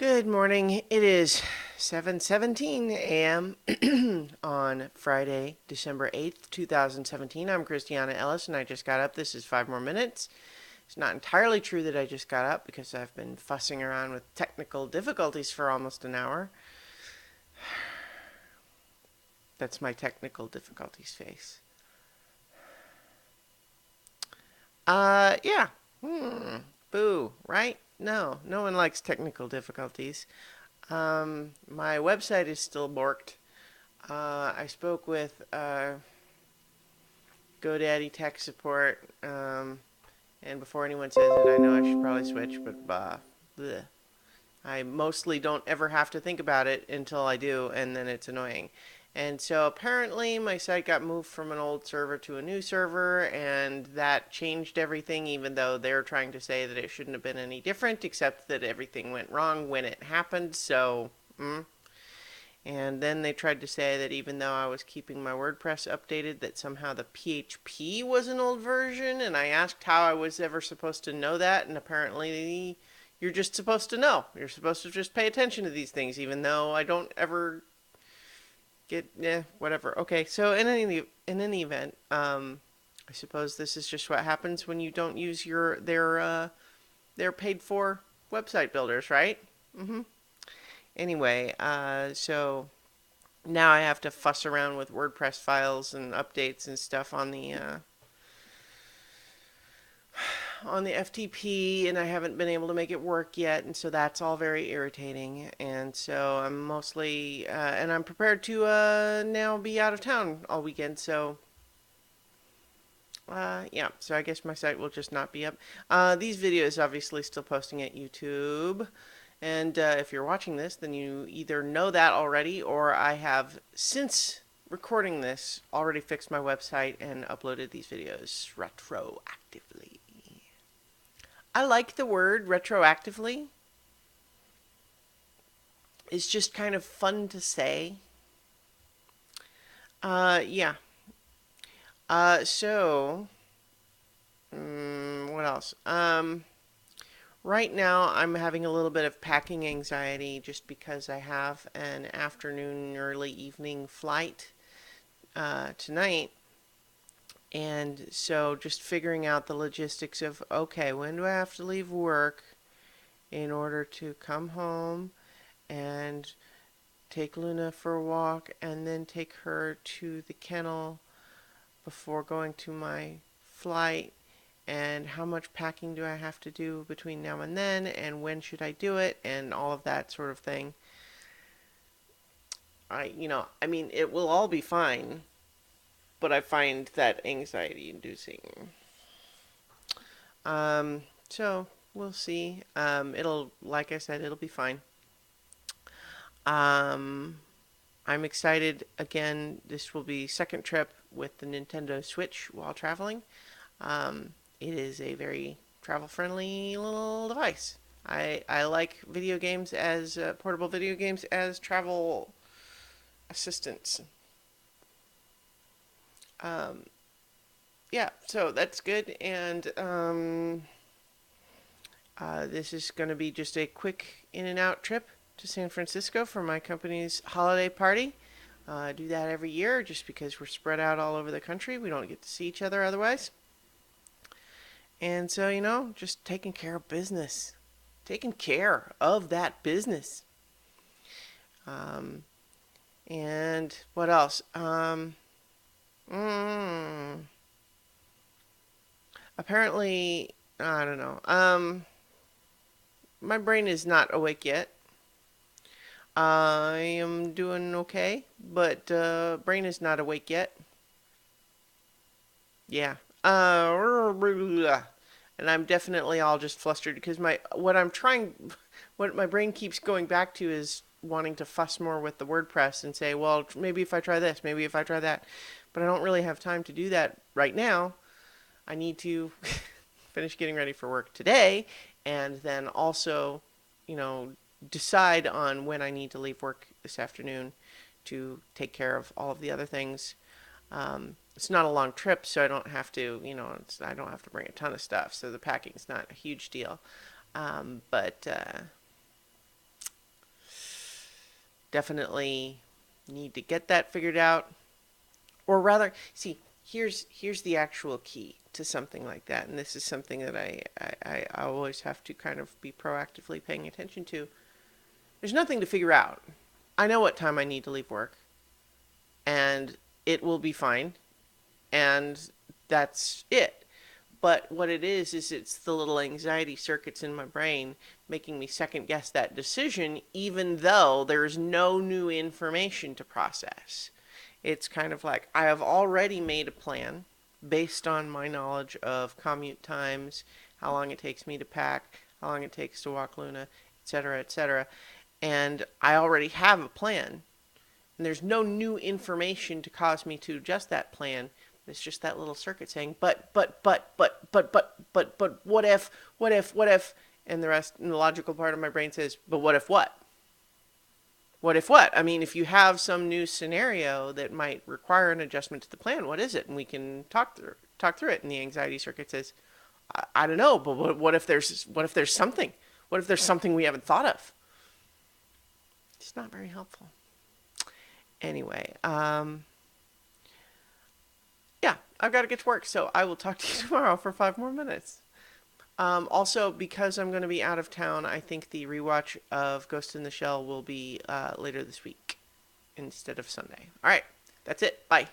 Good morning. It is 7:17 a.m. on Friday, December 8th, 2017. I'm Christiana Ellis and I just got up. This is 5 more minutes. It's not entirely true that I just got up because I've been fussing around with technical difficulties for almost an hour. That's my technical difficulties face. Yeah. Boo, right? No, no one likes technical difficulties. My website is still borked. I spoke with GoDaddy tech support, and before anyone says it, I know I should probably switch, but bleh. I mostly don't ever have to think about it until I do, and then it's annoying. And so apparently my site got moved from an old server to a new server, and that changed everything, even though they're trying to say that it shouldn't have been any different, except that everything went wrong when it happened. So, and then they tried to say that even though I was keeping my WordPress updated, that somehow the PHP was an old version. And I asked how I was ever supposed to know that. And apparently, you're just supposed to know. You're supposed to just pay attention to these things, even though I don't ever get, whatever. Okay, so in any event, I suppose this is just what happens when you don't use their paid for website builders, right? Anyway, so now I have to fuss around with WordPress files and updates and stuff on the FTP, and I haven't been able to make it work yet, and so that's all very irritating. And so I'm mostly, and I'm prepared to now be out of town all weekend. So yeah, so I guess my site will just not be up. These videos obviously still posting at YouTube. And if you're watching this, then you either know that already, or I have, since recording this, already fixed my website and uploaded these videos retroactively. I like the word retroactively. It's just kind of fun to say. Yeah. So, what else? Right now, I'm having a little bit of packing anxiety just because I have an afternoon, early evening flight tonight. And so just figuring out the logistics of, okay, when do I have to leave work in order to come home and take Luna for a walk and then take her to the kennel before going to my flight, and how much packing do I have to do between now and then, and when should I do it, and all of that sort of thing. I mean, it will all be fine, but I find that anxiety inducing. So we'll see. Like I said, it'll be fine. Um, I'm excited. Again, this will be second trip with the Nintendo Switch while traveling. It is a very travel-friendly little device. I like video games as portable video games as travel assistants. Um, yeah, so that's good. And this is going to be just a quick in and out trip to San Francisco for my company's holiday party. I do that every year just because we're spread out all over the country. We don't get to see each other otherwise. And so, just taking care of business. Taking care of that business. Um, and what else? Apparently, I don't know. My brain is not awake yet. I am doing okay, but brain is not awake yet. Yeah. And I'm definitely all just flustered because what my brain keeps going back to is wanting to fuss more with the WordPress and say, well, maybe if I try this, maybe if I try that. But I don't really have time to do that right now. I need to finish getting ready for work today and then also, you know, decide on when I need to leave work this afternoon to take care of all of the other things. It's not a long trip, so I don't have to, I don't have to bring a ton of stuff, so the packing's not a huge deal. But Definitely need to get that figured out. Or rather, see, here's the actual key to something like that, and this is something that I always have to kind of be proactively paying attention to. There's nothing to figure out. I know what time I need to leave work, and it will be fine, and that's it. But what it is it's the little anxiety circuits in my brain making me second guess that decision, even though there's no new information to process. It's kind of like I have already made a plan based on my knowledge of commute times, how long it takes me to pack, how long it takes to walk Luna, etc., etc. And I already have a plan. And there's no new information to cause me to adjust that plan. It's just that little circuit saying, but, what if, and the rest, and the logical part of my brain says, but what if what? What if what? I mean, if you have some new scenario that might require an adjustment to the plan, what is it? And we can talk through it. And the anxiety circuit says, I don't know, but what if there's something? What if there's something we haven't thought of? It's not very helpful. Anyway, yeah, I've got to get to work, so I will talk to you tomorrow for 5 more minutes. Also, because I'm going to be out of town, I think the rewatch of Ghost in the Shell will be later this week instead of Sunday. All right, that's it. Bye.